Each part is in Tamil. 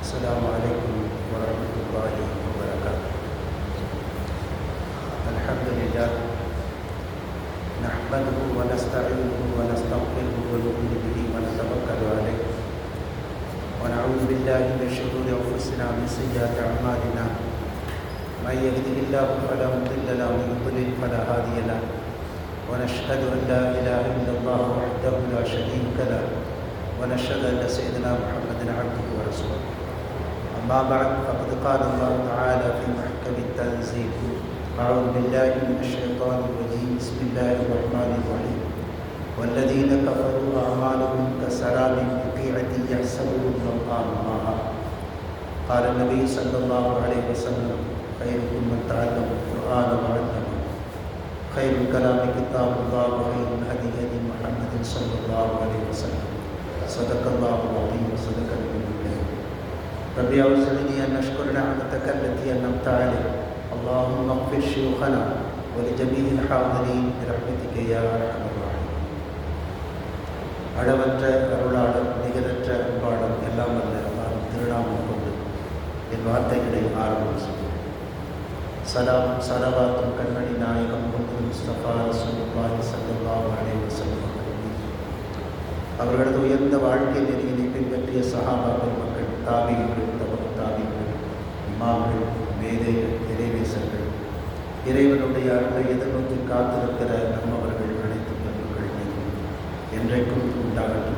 السلام عليكم ورحمة الله وبركاته. الحمد لله نحمده ونستعينه ونستغفره ونؤمن به ونتوكل عليه ونعوذ بالله من شرور أنفسنا ومن سيئات أعمالنا. من يهده الله فلا مضل له ومن يضلل فلا هادي له. ونشهد أن لا إله إلا الله وحده لا شريك له ونشهد أن سيدنا محمدا عبده ورسوله. أما بعد فقد قال الله تعالى في محكم التنزيل: أعوذ بالله من الشيطان الرجيم. بسم الله الرحمن الرحيم. والذين كفروا أعمالهم كسراب بقيعة يحسبه الظمآن ماء. قال النبي صلى الله عليه وسلم: خيركم من تعلم القرآن وعلمه. خير الكلام كتاب الله وخير الهدي هدي محمد صلى الله عليه وسلم. صدق الله العظيم وصدق النبي الكريم. ربي أوزعني أن أشكر نعمتك التي أنعمت علي. اللهم اغفر شيوخنا ولجميع الحاضرين برحمتك يا أرحم الراحمين. அளவற்ற அருளாளர் நிகரற்ற அன்பாளர் எல்லாம் அல்ல அல்லாஹ்வின் திருநாமம் கொண்டு என் வார்த்தைகளை ஆரம்பம் செய்யும். சலாம் சலவாத்தும் கண்மணி நாயகம் முஹம்மது முஸ்தபா ரசூலுல்லாஹி ஸல்லல்லாஹு அலைஹி வஸல்லம் அவர்களது உயர்ந்த வாழ்க்கை நெறியினை பின்பற்றிய சஹாபா பெருமக்கள், தாபிகள், தாபிகள், இமாம்கள், மேதைகள், இறைநேசர்கள், இறைவனுடைய அருளை எதிர்நோக்கி காத்திருக்கிற நம்மவர்கள் அனைத்து பெருமக்கள் மீதும் என்றைக்கும் உண்டாகட்டும்.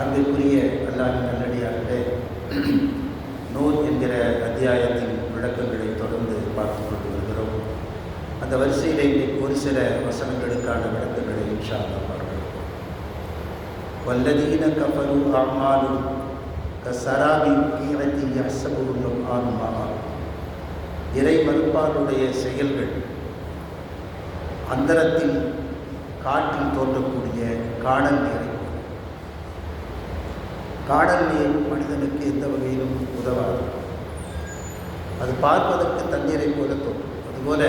அன்பிற்குரிய அல்லாஹ்வின் நல்லடியார்களே, நூர் என்கிற அத்தியாயத்தின் விளக்கங்களை தொடர்ந்து பார்த்து கொண்டு வருகிறோம். அந்த வரிசையிலே ஒரு சில வசனங்களுக்கான விளக்கங்களை இன்ஷா அல்லாஹ் பார்க்கிறோம். வல்லதீன கஃபரு அஅமாலுஹும் கஸராபி பீஅத்தி யஹ்ஸபுஹு ظمآن மாஅ. இறை மறுப்பாருடைய செயல்கள் அந்தரத்தில் காற்றில் தோன்றக்கூடிய காணல் நீரை. காணல் நீர் மனிதனுக்கு எந்த வகையிலும் உதவாது. அது பார்ப்பதற்கு தண்ணீரை போல தோன்றும். அதுபோல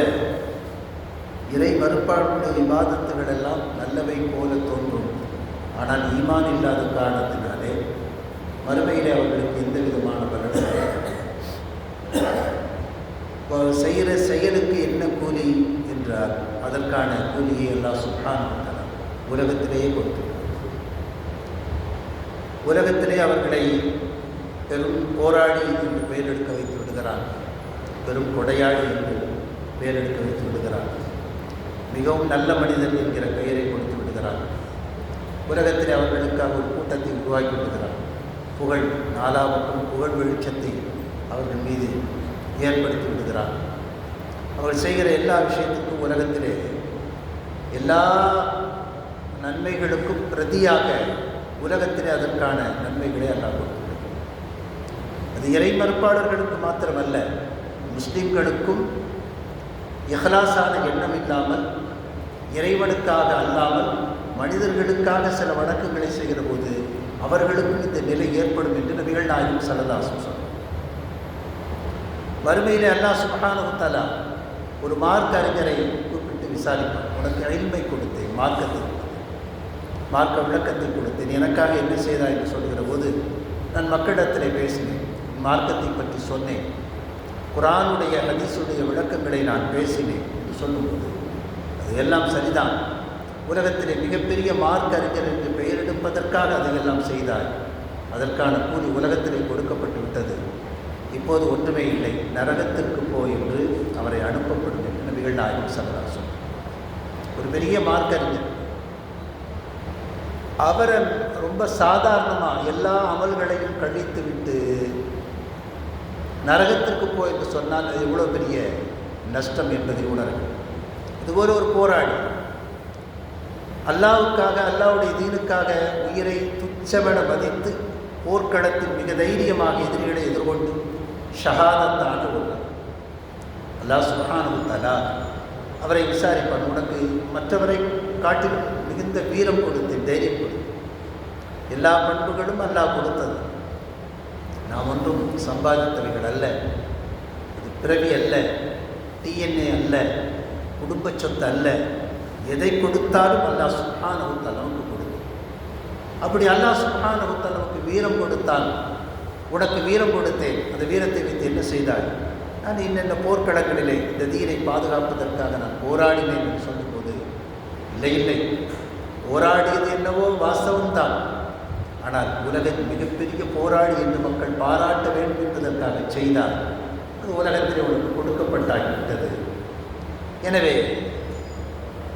இறை மறுப்பாளுடைய இபாதத்துகள் எல்லாம் நல்லவை போல தோன்றும். ஆனால் ஈமான் இல்லாத காரணத்தினாலே மறுமையிலே அவர்களுக்கு எந்த விதமான பலன் செய்கிற செயலுக்கு என்ன கூலி என்றால் அதற்கான கூலியை அல்லாஹ் சுப்ஹானஹு வ தஆலா உலகத்திலேயே கொடுத்து, உலகத்திலே அவர்களை பெரும் போராளி என்று பெயரெடுக்க வைத்து விடுகிறார், பெரும் கொடையாளி என்று பெயரெடுக்க வைத்து விடுகிறார், மிகவும் நல்ல மனிதன் என்கிற பெயரை கொடுத்து விடுகிறார். உலகத்திலே அவர்களுக்காக ஒரு கூட்டத்தை உருவாக்கி விடுகிறார். புகழ் நாலாவுக்கும் புகழ் வெளிச்சத்தை அவர்கள் மீது ஏற்படுத்தி விடுகிறார். அவர்கள் செய்கிற எல்லா விஷயத்துக்கும் உலகத்திலே எல்லா நன்மைகளுக்கும் பிரதியாக உலகத்திலே அதற்கான நன்மைகளை அல்லாஹ் கொடுத்துள்ளது. அது இறை மறுப்பாளர்களுக்கு மாத்திரமல்ல, முஸ்லிம்களுக்கும் இஹ்லாஸான எண்ணம் இல்லாமல் இறைவனுக்காக அல்லாமல் மனிதர்களுக்காக சில வணக்கங்களை செய்கிற போது அவர்களுக்கும் இந்த நிலை ஏற்படும் என்று நபிகள் நாயகம் ஸல்லல்லாஹு அலைஹி வஸல்லம். வறுமையிலே அல்லாஹ் சுப்ஹானஹு வ தஆலா ஒரு மார்க்க அறிஞரை கூப்பிட்டு விசாரிப்பார். உனக்கு இல்மை கொடுத்தேன், மார்க்கத்தை கொடுத்தேன், மார்க்க விளக்கத்தை கொடுத்தேன், எனக்காக என்ன செய்தாய் என்று சொல்கிற போது நான் மக்களிடத்திலே பேசினேன், மார்க்கத்தை பற்றி சொன்னேன், குர்ஆனுடைய ஹதீஸுடைய விளக்கங்களை நான் பேசினேன் என்று சொல்லும்போது அது எல்லாம் சரிதான். உலகத்திலே மிகப்பெரிய மார்க்க அறிஞர் என்று பெயர் எடுப்பதற்காக அதையெல்லாம் செய்தாய், அதற்கான கூலி உலகத்திலே கொடுக்கப்பட்டு விட்டது, இப்போது ஒன்றுமே இல்லை, நரகத்திற்கு போ என்று அவரை அனுப்பப்படும் என்று நபிகள் நாயகம் ஸல்லல்லாஹு அலைஹி வஸல்லம். ஒரு பெரிய மார்க்க அறிஞர், அவரை ரொம்ப சாதாரணமாக எல்லா அமல்களையும் கழித்து விட்டு நரகத்திற்கு போ என்று சொன்னால் அது எவ்வளோ பெரிய நஷ்டம் என்பதை உணர்வு. இதுபோல ஒரு போராடி அல்லாஹ்வுக்காக, அல்லாஹ்வுடைய தீனுக்காக உயிரை துச்சமென மதித்து போர்க்களத்தில் மிக தைரியமாக எதிரிகளை எதிர்கொண்டு ஷஹாதத்தான ஒருவர். அல்லாஹ் சுப்ஹானஹு வ தஆலா அவரை விசாரிப்பான், உனக்கு மற்றவரை காட்டிலும் மிகுந்த வீரம் கொடுத்து தைரியம் கொடுத்து எல்லா பண்புகளும் அல்லாஹ் கொடுத்தது. நாம் ஒன்றும் சம்பாதித்தவைகள் அல்ல, இது பிறவி அல்ல, டிஎன்ஏ அல்ல, குடும்ப சொத்து அல்ல, எதை கொடுத்தாலும் அல்லாஹ் சுப்ஹானஹு வ தஆலா நமக்கு கொடுக்கும். அப்படி அல்லாஹ் சுப்ஹானஹு வ தஆலா நமக்கு வீரம் கொடுத்தால் உனக்கு வீரம் கொடுத்தேன், அந்த வீரத்தை வைத்து என்ன செய்தாய்? நான் இன்னென்ன போர்க்களங்களிலே இந்த தீனை பாதுகாப்பதற்காக நான் போராடினேன் என்று சொல்லும்போது, இல்லை இல்லை, போராடியது என்னவோ வாஸ்தவம்தான், ஆனால் உலகில் மிகப்பெரிய போராடி என்று மக்கள் பாராட்ட வேண்டும் என்பதற்காக செய்தார். அது உலகத்தில் உனக்கு கொடுக்கப்பட்டாகிவிட்டது. எனவே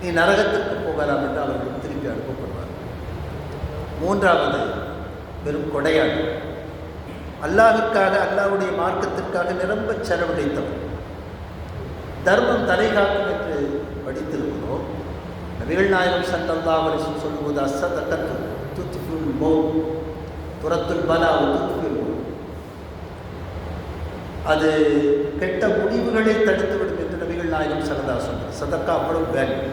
நீ நரகத்திற்கு போகலாம் என்று அவர்கள் திருப்பி அனுப்பப்படுவார். மூன்றாவது வெறும் கொடையாளி, அல்லாஹ்விற்காக, அல்லாஹ்வுடைய மார்க்கத்திற்காக நிரம்ப செலவழித்தவர். தர்மம் தலைகாக்கும் என்று படித்திருக்கிறோம். நபிகள் நாயகம் ஸல்லல்லாஹு அலைஹி வஸல்லம் சொல்லுவது, அஸ்ஸதகத்து துத்ஃபில் மௌத் துரத்துல் பலா துத்ஃபில் மௌத், அது கெட்ட முடிவுகளை தடுத்துவிடும் என்று நபிகள் நாயகம் ஸல்லல்லாஹு அலைஹி வஸல்லம். சதக்கா அவ்வளவு வேல்யூ.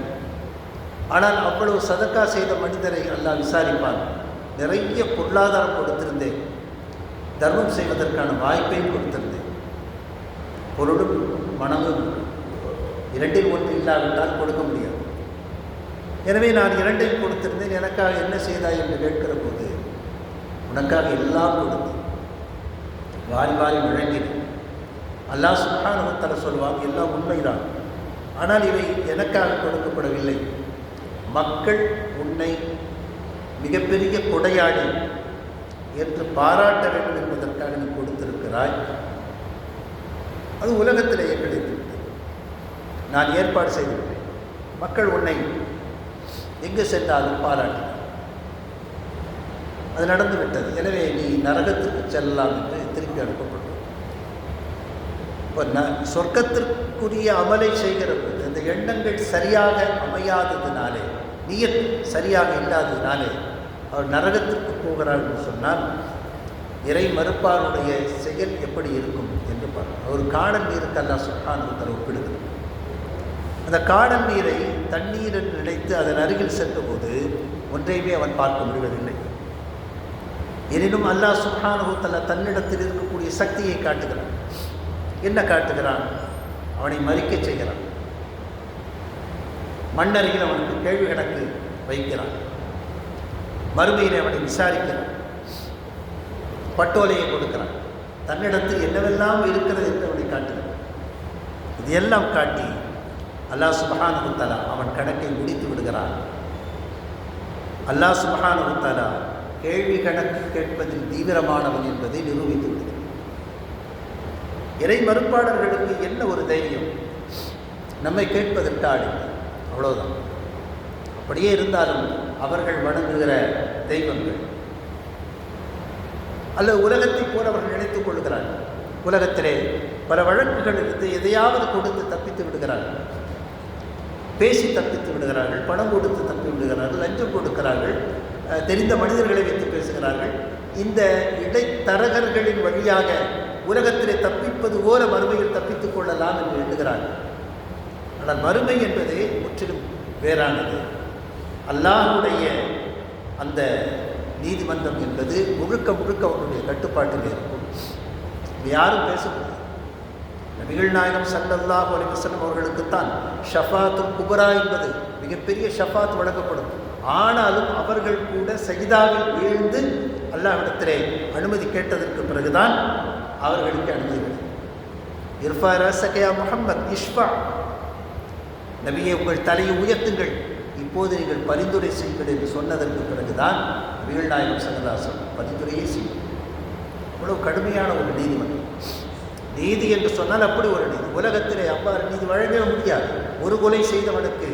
ஆனால் அவ்வளவு சதக்கா செய்த மனிதரை அல்லாஹ் விசாரிப்பான். நிறைய பொருளாதாரம் கொடுத்திருந்தேன், தர்மம் செய்வதற்கான வாய்ப்பையும் கொடுத்திருந்தேன், பொருளும் மனமும் இரண்டில் ஒன்று இல்லாவிட்டால் கொடுக்க முடியாது. எனவே நான் இரண்டையும் கொடுத்திருந்தேன், எனக்காக என்ன செய்தாய் என்று கேட்கிற போது, உனக்காக எல்லாம் கொடுத்தேன், வாரி வாரி வழங்கினேன். அல்லாஹ் சுப்ஹானஹு வ தஆலா சொல்வாங்க, எல்லாம் உண்மைதான், ஆனால் இவை எனக்காக கொடுக்கப்படவில்லை. மக்கள் உன்னை மிகப்பெரிய கொடையாளி என்று பாராட்ட வேண்டும் என்பதற்காக நீ கொடுத்திருக்கிறாய். அது உலகத்திலேயே கிடைத்துவிட்டது. நான் ஏற்பாடு செய்திருக்கிறேன், மக்கள் உன்னை எங்கு சென்றாலும் பாராட்டினார். அது நடந்துவிட்டது. எனவே நீ நரகத்திற்கு செல்லலாம் என்று திருப்பி அனுப்பப்பட்டது. இப்போ சொர்க்கத்திற்குரிய அமலை செய்கிற போது அந்த எண்ணங்கள் சரியாக அமையாததினாலே, நியத் சரியாக இல்லாததினாலே அவர் நரகத்திற்கு போகிறார் என்று சொன்னால், இறை மறுப்பாருடைய செயல் எப்படி இருக்கும் என்று பார்க்கணும். ஒரு காணல் நீருக்கு அல்லாஹ் சுப்ஹானஹு வ தஆலா ஒப்பிடுகிறார். அந்த காணல் நீரை தண்ணீர் என்று நினைத்து அதன் அருகில் சென்றபோது ஒன்றையுமே அவன் பார்க்க முடிவதில்லை. எனினும் அல்லாஹ் சுப்ஹானஹு வ தஆலா தன்னிடத்தில் இருக்கக்கூடிய சக்தியை காட்டுகிறான். என்ன காட்டுகிறான்? அவனை மறிக்க செய்கிறான். மண்ணருகில் அவனுக்கு கேள்வி கணக்கு வைக்கிறான். மறுமையிலே அவனை விசாரிக்கிறான். பட்டோலையை கொடுக்கிறான். தன்னிடத்தில் என்னவெல்லாம் இருக்கிறது என்று அவனை காட்டுகிறான். இது எல்லாம் காட்டி அல்லாஹ் சுப்ஹானஹு வ தஆலா அவன் கணக்கை முடித்து விடுகிறான். அல்லாஹ் சுப்ஹானஹு வ தஆலா கேள்வி கணக்கு கேட்பதில் தீவிரமானவன் என்பதை நிரூபித்து விடுகிறான். இறை மறுப்பாளர்களுக்கு என்ன ஒரு தைரியம்? நம்மை கேட்பதற்காக, அவ்வளவுதான். அப்படியே இருந்தாலும் அவர்கள் வணங்குகிற தெய்வங்கள் அல்லது உலகத்தை போல அவர்கள் நினைத்துக் கொள்கிறார்கள். உலகத்திலே பல வழக்குகள் இருந்து எதையாவது கொடுத்து தப்பித்து விடுகிறார்கள், பேசி தப்பித்து விடுகிறார்கள், பணம் கொடுத்து தப்பி விடுகிறார்கள், லஞ்சம் கொடுக்கிறார்கள், தெரிந்த மனிதர்களை வைத்து பேசுகிறார்கள். இந்த இடைத்தரகர்களின் வழியாக உலகத்திலே தப்பிப்பது போல மறுமையில் தப்பித்துக் கொள்ளலாம் என்று எண்ணுகிறார்கள். ஆனால் மறுமை என்பது முற்றிலும் வேறானது. அல்லாஹ்வுடைய அந்த நீதிமன்றம் என்பது முழுக்க முழுக்க அவருடைய கட்டுப்பாட்டில் இருக்கும். யாரும் பேச முடியாது. நபிகள் நாயகம் ஸல்லல்லாஹு அலைஹி வஸல்லம் அவர்களுக்குத்தான் ஷஃபாத்துல் குப்ரா என்பது மிகப்பெரிய ஷஃபாத் வழங்கப்படும். ஆனாலும் அவர்கள் கூட சஜிதாவில் வீழ்ந்து அல்லாஹ்விடத்திலே அனுமதி கேட்டதற்கு பிறகுதான் அவர்களுக்கு அனுமதி கிடைக்கும். இர்ஃபா ரஸக யா முஹம்மத் இஷ்ஃபா, நபியே உங்கள் தலையை உயர்த்துங்கள், இப்போது நீங்கள் பரிந்துரை செய்யுங்கள் என்று சொன்னதற்கு பிறகுதான் நபிகள் நாயகம் ஸல்லல்லாஹு அலைஹி வஸல்லம் பரிந்துரையை செய்யும். அவ்வளவு கடுமையான ஒரு நீதிமன்றம். நீதி என்று சொன்னால் அப்படி ஒரு நீதி. உலகத்திலே அவ்வாறு நீதி வழங்க முடியாது. ஒரு கொலை செய்தவனுக்கு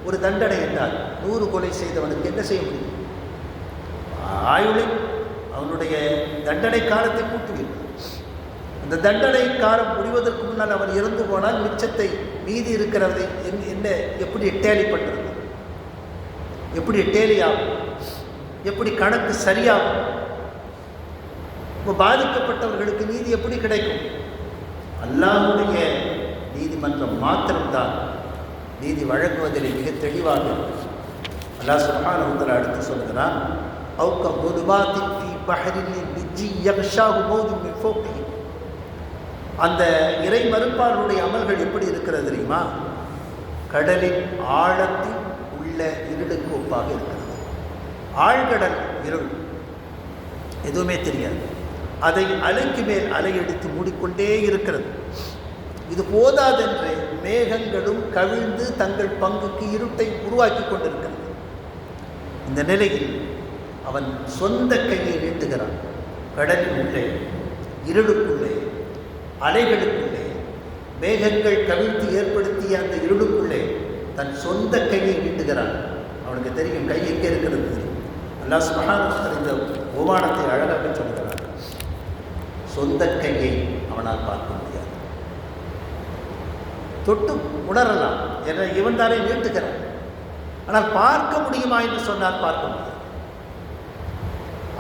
ஒரு தண்டனை என்றால் 100 கொலை செய்தவனுக்கு என்ன செய்ய முடியும்? ஆயுளை அவனுடைய தண்டனை காலத்தை கூட்டுவீர்கள். அந்த தண்டனை காலம் முடிவதற்கு முன்னால் அவன் இறந்து போனால் மிச்சத்தை மீதி இருக்கிறதை என்ன எப்படி டேலி பண்ணுறது? எப்படி டேலி ஆகும்? எப்படி கணக்கு சரியாகும்? இப்போ பாதிக்கப்பட்டவர்களுக்கு நீதி எப்படி கிடைக்கும்? அல்லாஹ்வுடைய நீதிமன்றம் மாத்திரம்தான் நீதி வழங்குவதில் மிக தெளிவாக அல்லாஹ் சுப்ஹானஹு வ தஆலா அடுத்து சொல்கிறான், அவுக குதுபாத்தின் ஃபீ பஹரின் லிஜ்ஜி யக்ஷாஹு மௌஜுன் மின் ஃபௌகிஹி. அந்த இறை மறுப்பாளருடைய அமல்கள் எப்படி இருக்கிறது தெரியுமா? கடலின் ஆழத்தில் உள்ள இருளுக்கு ஒப்பாக இருக்கிறது. ஆழ்கடல் இருள், எதுவுமே தெரியாது. அதை அலைக்கு மேல் அலையடித்து மூடிக்கொண்டே இருக்கிறது. இது போதாதென்று மேகங்களும் கவிழ்ந்து தங்கள் பங்குக்கு இருட்டை உருவாக்கி கொண்டிருக்கிறது. இந்த நிலையில் அவன் சொந்த கையை நீட்டுகிறான். கடலின் உள்ளே, இருளுக்குள்ளே, அலைகளுக்குள்ளே, மேகங்கள் கவிழ்த்து ஏற்படுத்திய அந்த இருளுக்குள்ளே தன் சொந்த கையை நீட்டுகிறான். அவனுக்கு தெரியும் கை எங்கே இருக்கிறது. அல்லாஹ் சுப்ஹானஹு வ தஆலா இந்த உபமானத்தை அழகாக சொல்கிறார். சொந்த கையை அவனால் பார்க்க முடியாது. தொட்டு உணரலாம் என்ற இவன் தானே நீட்டுகிறான். ஆனால் பார்க்க முடியுமா என்று சொன்னால் பார்க்க முடியாது.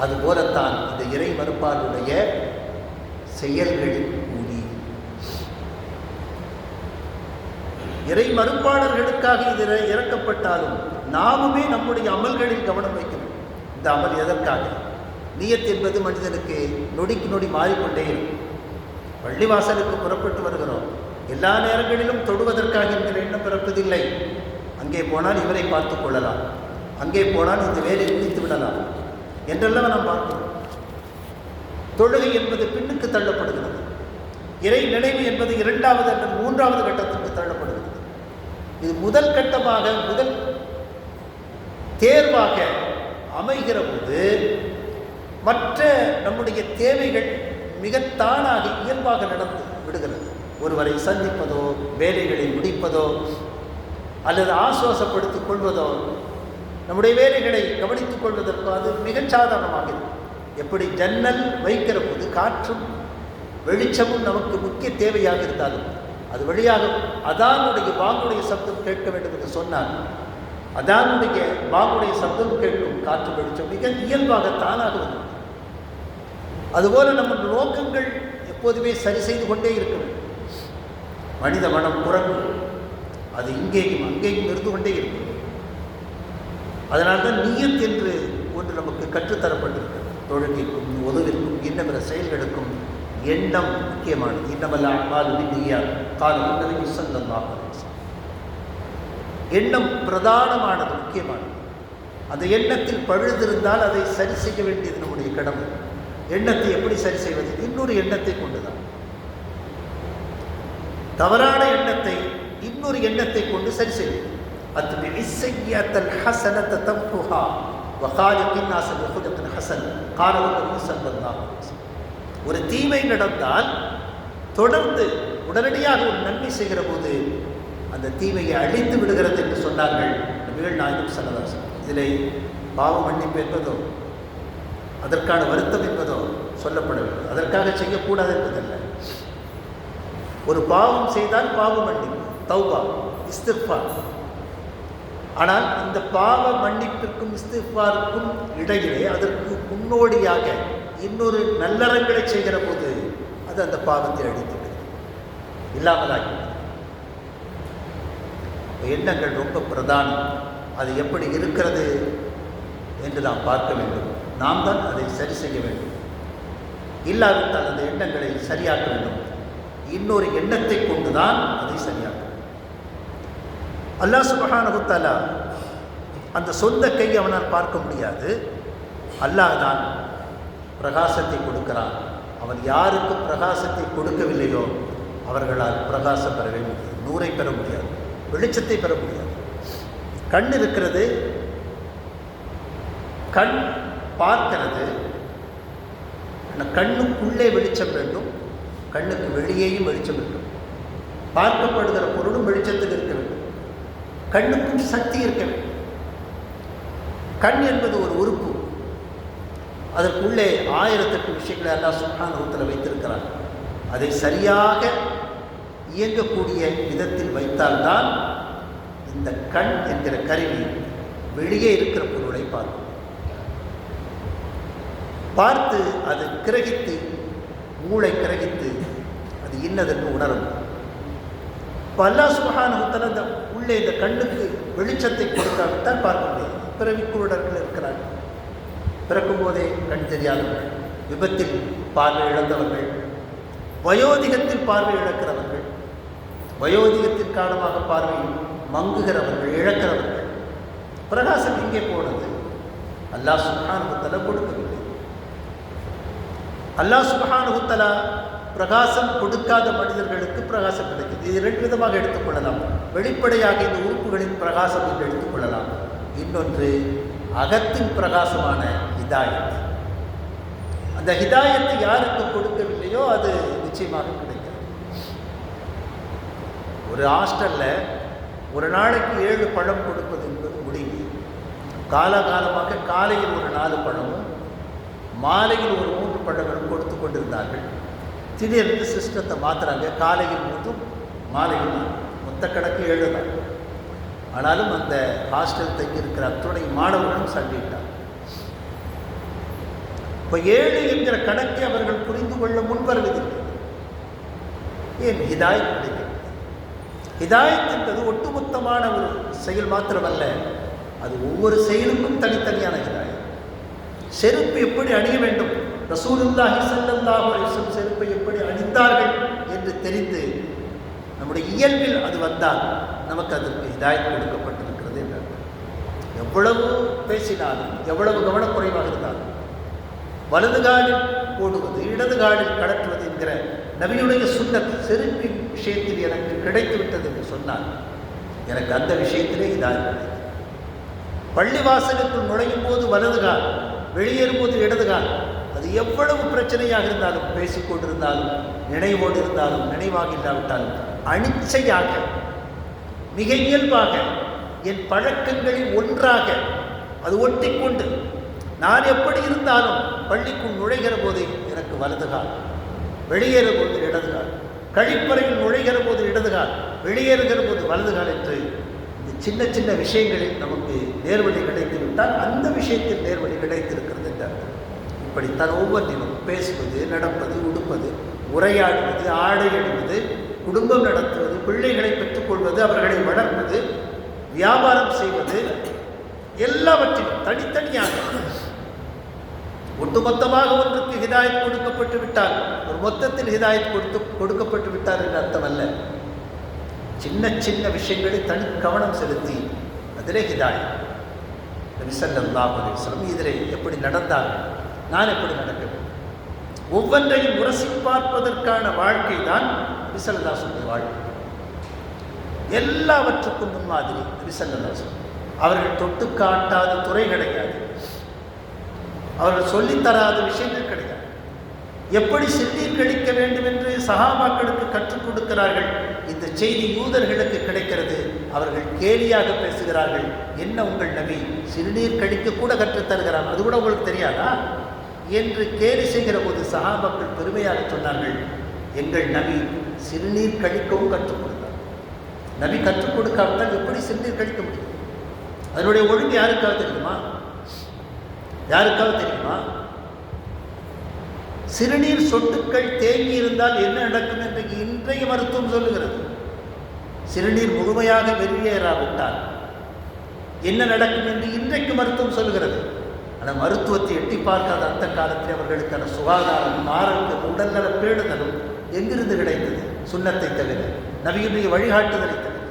அதுபோலத்தான் இந்த இறை மறுப்பாருடைய செயல்களில் கூலி. இறை மறுப்பாளர்களுக்காக இது இறக்கப்பட்டாலும் நாமுமே நம்முடைய அமல்களில் கவனம் வைக்கணும். இந்த அமல் எதற்காக? நியத் என்பது மனிதனுக்கு நொடிக்கு நொடி மாறிக்கொண்டே இருக்கும். பள்ளிவாசலுக்கு புறப்பட்டு வருகிறோம், எல்லா நேரங்களிலும் தொடுவதற்காக என்கிற எண்ணம் பிறப்பதில்லை. அங்கே போனால் இவரை பார்த்து கொள்ளலாம், அங்கே போனால் இந்த வேலை முடித்து விடலாம் என்றெல்லாம் நாம் பார்க்கிறோம். தொழுகை என்பது பின்னுக்கு தள்ளப்படுகிறது. இறை நினைவு என்பது இரண்டாவது அல்லது மூன்றாவது கட்டத்திற்கு தள்ளப்படுகிறது. இது முதல் கட்டமாக, முதல் தேர்வாக அமைகிற போது மற்ற நம்முடைய தேவைகள் மிக தானாக இயல்பாக நடந்து விடுகிறது. ஒருவரை சந்திப்பதோ, வேலைகளை முடிப்பதோ, அல்லது ஆசுவாசப்படுத்திக் கொள்வதோ, நம்முடைய வேலைகளை கவனித்துக் கொள்வதற்கோ அது மிகச் சாதாரணமாக. எப்படி ஜன்னல் வைக்கிற போது காற்றும் வெளிச்சமும் நமக்கு முக்கிய தேவையாக இருந்தாலும் அது வழியாக அதானுடைய பாங்குடைய சப்தம் கேட்க வேண்டும் என்று சொன்னார். அதானுடைய பாங்குடைய சப்தம் கேட்கும் காற்று வெளிச்சம் மிக இயல்பாக தானாக வந்தது. அதுபோல நம்முடைய நோக்கங்கள் எப்போதுமே சரி செய்து கொண்டே இருக்க வேண்டும். மனித மனம் குரங்கு, அது இங்கேயும் அங்கேயும் இருந்து கொண்டே இருக்கும். அதனால்தான் நியத் என்று ஒன்று நமக்கு கற்றுத்தரப்பட்டிருக்கிறது. தொழுகைக்கும் உதவிற்கும் இன்னபிற செயல்களுக்கும் எண்ணம் முக்கியமானது. இன்னமல்ல அமாலுபின்னிய்யாத் கால நபி ஸல்லல்லாஹு அலைஹி வஸல்லம். எண்ணம் பிரதானமானது, முக்கியமானது. அந்த எண்ணத்தில் பழுதிருந்தால் அதை சரி செய்ய வேண்டியது நம்முடைய கடமை. எண்ணத்தை எப்படி சரி செய்வது? இன்னொரு எண்ணத்தை கொண்டுதான். தவறான எண்ணத்தை இன்னொரு எண்ணத்தை கொண்டு சரி செய்வது. அத்பிஇ ஸய்யிஅத்தல் ஹஸனத தம்ஹுஹா வ காலிகின் நாஸ பிஹுலுகின் ஹஸன் கால நபி ஸல்லல்லாஹு அலைஹி வஸல்லம். ஒரு தீமை நடந்தால் தொடர்ந்து உடனடியாக ஒரு நன்மை செய்கிற போது அந்த தீமையை அழித்து விடுகிறது என்று சொன்னார்கள் நபிகள் நாயகம் ஸல்லல்லாஹு அலைஹி வஸல்லம். இதிலே பாவ மன்னிப்பு என்பதோ அதற்கான வருத்தம் என்பதோ சொல்லப்படவில்லை. அதற்காக செய்யக்கூடாது என்பதல்ல. ஒரு பாவம் செய்தால் பாவ மன்னிப்பு, தௌபா, இஸ்திக்ஃபார். ஆனால் இந்த பாவ மன்னிப்பிற்கும் இஸ்திக்ஃபாருக்கும் இடையிலே அதற்கு முன்னோடியாக இன்னொரு நல்லறங்களை செய்கிற போது அது அந்த பாவத்தை அழித்து இல்லாமலாகி. எண்ணங்கள் ரொம்ப பிரதானம். அது எப்படி இருக்கிறது என்று நாம் பார்க்க வேண்டும். நாம் தான் அதை சரி செய்ய வேண்டும். இல்லாவிட்டால் அந்த எண்ணங்களை சரியாக்க வேண்டும். இன்னொரு எண்ணத்தை கொண்டுதான் அதை சரியாக்க. அல்லாஹ் சுப்ஹானஹு வ தஆலா அந்த சொந்த கை அவனால் பார்க்க முடியாது. அல்லாஹ் தான் பிரகாசத்தை கொடுக்கிறான். அவன் யாருக்கு பிரகாசத்தை கொடுக்கவில்லையோ அவர்களால் பிரகாசம் பெறவே முடியாது, நூரை பெற முடியாது, வெளிச்சத்தை பெற முடியாது. கண் இருக்கிறது, கண் பார்க்கிறது. கண்ணுக்குள்ளே வெளிச்சம் வேண்டும், கண்ணுக்கு வெளியேயும் வெளிச்சம் வேண்டும். பார்க்கப்படுகிற பொருளும் வெளிச்சத்தில் இருக்க வேண்டும், கண்ணுக்கும் சக்தி இருக்க வேண்டும். கண் என்பது ஒரு உறுப்பு. அதற்குள்ளே 1008 விஷயங்களை அல்லாஹ் சுப்ஹானஹு வ தஆலா வைத்திருக்கிறார். அதை சரியாக இயங்கக்கூடிய விதத்தில் வைத்தால்தான் இந்த கண் என்கிற கருவி வெளியே இருக்கிற பொருளை பார்க்கும். பார்த்து அது கிரகித்து, மூளை கிரகித்து அது இன்னதென்று உணரும். அல்லாஹ் சுப்ஹானஹு வ தஆலா இந்த உள்ளே இந்த கண்ணுக்கு வெளிச்சத்தை கொடுக்காவிட்டால் பார்க்க முடியாது. பிறவி குருடர்கள் இருக்கிறார்கள், பிறக்கும் போதே கண் தெரியாதவர்கள், விபத்தில் பார்வை இழந்தவர்கள், வயோதிகத்தில் பார்வை இழக்கிறவர்கள், வயோதிகத்தின் காரணமாக பார்வை மங்குகிறவர்கள், இழக்கிறவர்கள். பிரகாசம் எங்கே போனது? அல்லாஹ் சுப்ஹானஹு வ தஆலா கொடுக்கவில்லை. அல்லாஹ் சுப்ஹானஹு வ தஆலா பிரகாசம் கொடுக்காத மனிதர்களுக்கு பிரகாசம் கிடைக்குது. இது 2 விதமாக எடுத்துக்கொள்ளலாம். வெளிப்படையாக இந்த உறுப்புகளின் பிரகாசம் என்று எடுத்துக்கொள்ளலாம். இன்னொன்று அகத்தின் பிரகாசமான ஹிதாயத். அந்த ஹிதாயத்தை யாருக்கு கொடுக்கவில்லையோ அது நிச்சயமாக கிடைக்காது. ஒரு ஹாஸ்டல்ல ஒரு நாளைக்கு 7 பழம் கொடுப்பது என்பது முடிவு. காலகாலமாக காலையில் ஒரு 4 பழமும் மாலையில் ஒரு 3 பழங்களும் கொடுத்து கொண்டிருந்தார்கள். திடீர்னு சிஸ்டத்தை மாற்றுறாங்க. காலையில் 3 மாலையில் 4, மொத்த கணக்கு 7 தான். ஆனாலும் அந்த ஹாஸ்டல் தங்கியிருக்கிற அத்துணை மாணவர்களும் சண்டிட்டார். இப்போ 7 என்கிற கணக்கை அவர்கள் புரிந்து கொள்ள முன்வருவதில்லை. ஏன்? ஹிதாயத் கிடைக்கிறது. ஹிதாயத் என்பது ஒட்டுமொத்தமான ஒரு செயல் மாத்திரமல்ல, அது ஒவ்வொரு செயலுக்கும் தனித்தனியான ஹிதாயத். செருப்பு எப்படி அணிய வேண்டும், ரசூலுல்லாஹி ஸல்லல்லாஹு அலைஹி வஸல்லம் செருப்பை எப்படி அணிந்தார்கள் என்று தெரிந்து நம்முடைய இயல்பில் அது வந்தால் நமக்கு அதற்கு ஹிதாயத் கொடுக்கப்பட்டிருக்கிறது என்றார். எவ்வளவு பேசினாலும், எவ்வளவு கவனக்குறைவாக இருந்தாலும், வலது காலில் போடுவது இடது காலில் கடற்றுவது என்கிற நபியுடைய சுன்னத் செருப்பின் விஷயத்தில் எனக்கு கிடைத்து விட்டது என்று சொன்னார். எனக்கு அந்த விஷயத்திலே ஹிதாயத் கிடைத்தது. பள்ளிவாசலுக்குள் நுழையும் போது வலது கால், வெளியேறும் போது இடது கால், அது எவ்வளவு பிரச்சனையாக இருந்தாலும், பேசிக்கொண்டிருந்தாலும், நினைவோடு இருந்தாலும், நினைவாக இல்லாவிட்டாலும், அனிச்சையாக மிக இயல்பாக என் பழக்கங்களில் ஒன்றாக அது ஒட்டிக்கொண்டு நான் எப்படி இருந்தாலும் பள்ளிக்குள் நுழைகிற போது எனக்கு வலது கால், வெளியேற போது இடது கால், கழிப்பறையில் நுழைகிற போது இடது கால், வெளியேறுகிற போது வலது கால் என்று இந்த சின்ன சின்ன விஷயங்களில் நமக்கு நேர்வழி கிடைத்து விட்டால் அந்த விஷயத்தில் நேர்வழி கிடைத்திருக்கிறது என்றார். இப்படித்தான் ஒவ்வொன்றிலும் பேசுவது, நடப்பது, உடுப்பது, உரையாடுவது, ஆடை அணிவது, குடும்பம் நடத்துவது, பிள்ளைகளை பெற்றுக்கொள்வது, அவர்களை வளர்ப்பது, வியாபாரம் செய்வது, எல்லாவற்றிலும் தனித்தனியாக ஒட்டுமொத்தமாக ஒன்றுக்கு ஹிதாயத் கொடுக்கப்பட்டு விட்டால், ஒரு மொத்தத்தில் ஹிதாயத் கொடுக்கப்பட்டு விட்டார் என்று அர்த்தம் அல்ல. சின்ன சின்ன விஷயங்களை தனி கவனம் செலுத்தி அதிலே ஹிதாயத். நபி ஸல்லல்லாஹு அலைஹி வஸல்லம் இதிலே எப்படி நடந்தார்கள், நான் எப்படி நடக்க வேண்டும், ஒவ்வொன்றையும் உரசி பார்ப்பதற்கான வாழ்க்கை தான் நபி ஸல்லல்லாஹு அலைஹி வஸல்லம் வாழ்க்கை. எல்லாவற்றுக்கும் முன்மாதிரி நபி ஸல்லல்லாஹு அலைஹி வஸல்லம். அவர்கள் தொட்டு காட்டாத துறை கிடையாது, அவர்கள் சொல்லித்தராத விஷயங்கள் கிடையாது. எப்படி சிறுநீர் கழிக்க வேண்டும் என்று சஹாபாக்களுக்கு கற்றுக் கொடுக்கிறார்கள். இந்த செய்தி யூதர்களுக்கு கிடைக்கிறது. அவர்கள் கேலியாக பேசுகிறார்கள். என்ன உங்கள் நபி சிறுநீர் கழிக்க கூட கற்றுத்தருகிறார், அது கூட உங்களுக்கு தெரியாதா என்று கேலி செய்கிற போது சஹாபாக்கள் பெருமையாக சொன்னார்கள், எங்கள் நபி சிறுநீர் கழிக்கவும் கற்றுக் கொடுத்தார். நபி கற்றுக் கொடுக்காவிட்டால் எப்படி சிறுநீர் கழிக்க முடியும்? அதனுடைய ஒழுங்கு யாருக்காவது தெரியுமா? யாருக்காவது தெரியுமா? சிறுநீர் சொட்டுக்கள் தேங்கி இருந்தால் என்ன நடக்கும் என்று இன்றைய மருத்துவம் சொல்லுகிறது. சிறுநீர் முழுமையாக வெளியேறாவிட்டால் என்ன நடக்கும் என்று இன்றைக்கு மருத்துவம் சொல்லுகிறது. ஆனால் மருத்துவத்தை எட்டி பார்க்காத அந்த காலத்தில் அவர்களுக்கான சுகாதாரம், ஆரோக்கியம், உடல்நல பேணுதலும் எங்கிருந்து கிடைத்தது? சுன்னத்தை தவிர, நபியுடைய வழிகாட்டுதலை தவிர.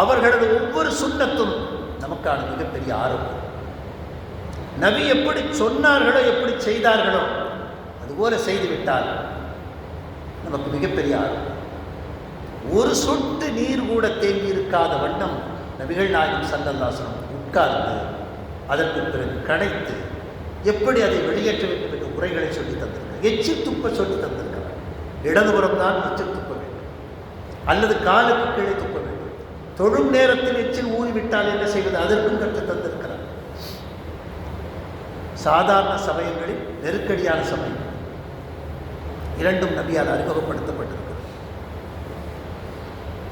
அவர்களது ஒவ்வொரு சுன்னத்தும் நமக்கான மிகப்பெரிய ஆரோக்கியம். நபி எப்படி சொன்னார்களோ, எப்படி செய்தார்களோ அதுபோல செய்துவிட்டால் நமக்கு மிகப்பெரிய ஆரோக்கியம். ஒரு சொட்டு நீர் கூட தேங்கி இருக்காத வண்ணம் நபிகள் நாயகம் ஸல்லல்லாஹு அலைஹி வஸல்லம் உட்கார்ந்து அதற்கு பிறகு கடைத்து எப்படி அதை வெளியேற்ற வேண்டும் என்ற உரைகளை சொல்லி தந்திருக்கிறார். எச்சில் துப்ப சொல்லி தந்திருக்கிறார். இடதுபுறம் தான் எச்சில் துப்ப வேண்டும், அல்லது காலுக்கு கீழே துப்ப வேண்டும். தொழும் நேரத்தில் எச்சில் ஊறிவிட்டால் என்ன செய்வது, அதற்கும் கற்று தந்திருக்கிறார். சாதாரண சமயங்களில், நெருக்கடியான சமயங்கள் இரண்டும் நபியால் அறிமுகப்படுத்தப்பட்டிருக்கிறது.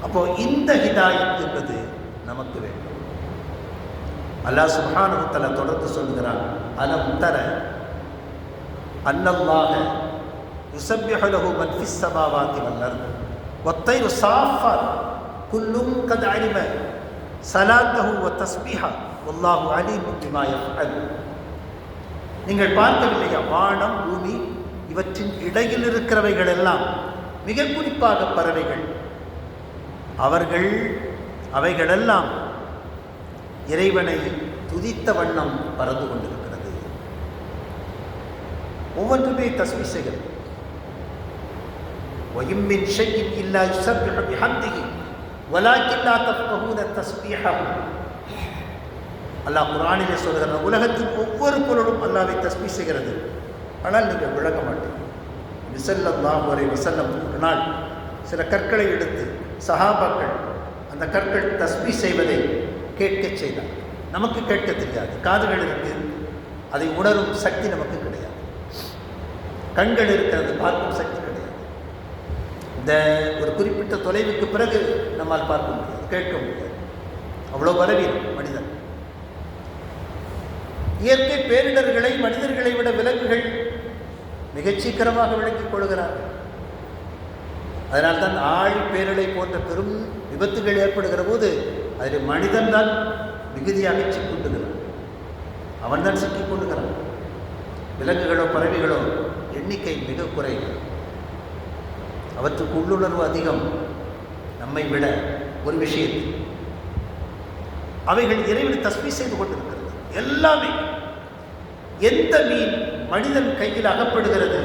அப்போ இந்த ஹிதாயத் என்பது நமக்கு வேண்டும். அல்லாஹ் சுப்ஹானஹு வ தஆலா தொடர்ந்து சொல்கிறான், அலம் தர அன்னல்லாஹ யுஸப்பிஹு லஹு மன் ஃபிஸ் ஸமாவாதி வல் அர்த் வத்-தைரு ஸாஃபாத் குல்லும் கத் அலிம ஸலாத்தஹு வ தஸ்பீஹா வல்லாஹு அலீமும் பிமா யஃஅல். நீங்கள் பார்க்கவில்லையா, வானம், பூமி இவற்றின் இடையில் இருக்கிறவைகள் எல்லாம், மிக குறிப்பாக பறவைகள், அவைகளெல்லாம் இறைவனை துதித்த வண்ணம் பறந்து கொண்டிருக்கிறது. ஒவ்வொன்றுமே தஸ்பீஹ் செய்கிறது. وَإِن مِّن شَيْءٍ إِلَّا يُسَبِّحُ بِحَمْدِهِ وَلَكِنْ لَا تَفْقَهُونَ تَسْبِيحَهُ. அல்லாஹ் குர்ஆனிலே சொல்கிறான், உலகத்தின் ஒவ்வொரு பொருளும் அல்லாஹ்வை தஸ்பீஹ் செய்கிறது, ஆனால் நீங்கள் விளங்க மாட்டீங்க. ஸல்லல்லாஹு அலைஹி வஸல்லம் ஒரு நாள் சில கற்களை எடுத்து சஹாபாக்கள் அந்த கற்கள் தஸ்பீஹ் செய்வதை கேட்கச் செய்தார். நமக்கு கேட்க தெரியாது, காதுகள் இருக்கு, அதை உணரும் சக்தி நமக்கு கிடையாது, கண்கள் இருக்கிறது, பார்க்கும் சக்தி கிடையாது. இந்த ஒரு குறிப்பிட்ட தொலைவுக்கு பிறகு நம்மால் பார்க்க முடியாது, கேட்க முடியாது, அவ்வளோ பலவீனம் மனிதன். இயற்கை பேரிடர்களை மனிதர்களை விட விலங்குகள் மிகச் சீக்கிரமாக விளங்கிக் கொள்கிறார்கள். அதனால்தான் ஆழி பேரலை போன்ற பெரும் விபத்துகள் ஏற்படுகிற போது அதில் மனிதன் தான் மிகுதியாக சிக்கிக்கொண்டுகிறான், அவன் தான் சிக்கிக் கொள்ளுகிறான். விலங்குகளோ பறவைகளோ எண்ணிக்கை மிக குறைவு, அவற்றுக்கு உள்ளுணர்வு அதிகம் நம்மை விட. ஒரு விஷயத்தில் அவைகள் இறைவனை தஸ்பீஹ் செய்து கொண்டிருக்கிறது. எல்லாமே, எந்த மீன் மனிதன் கையில் அகப்படுகிறது,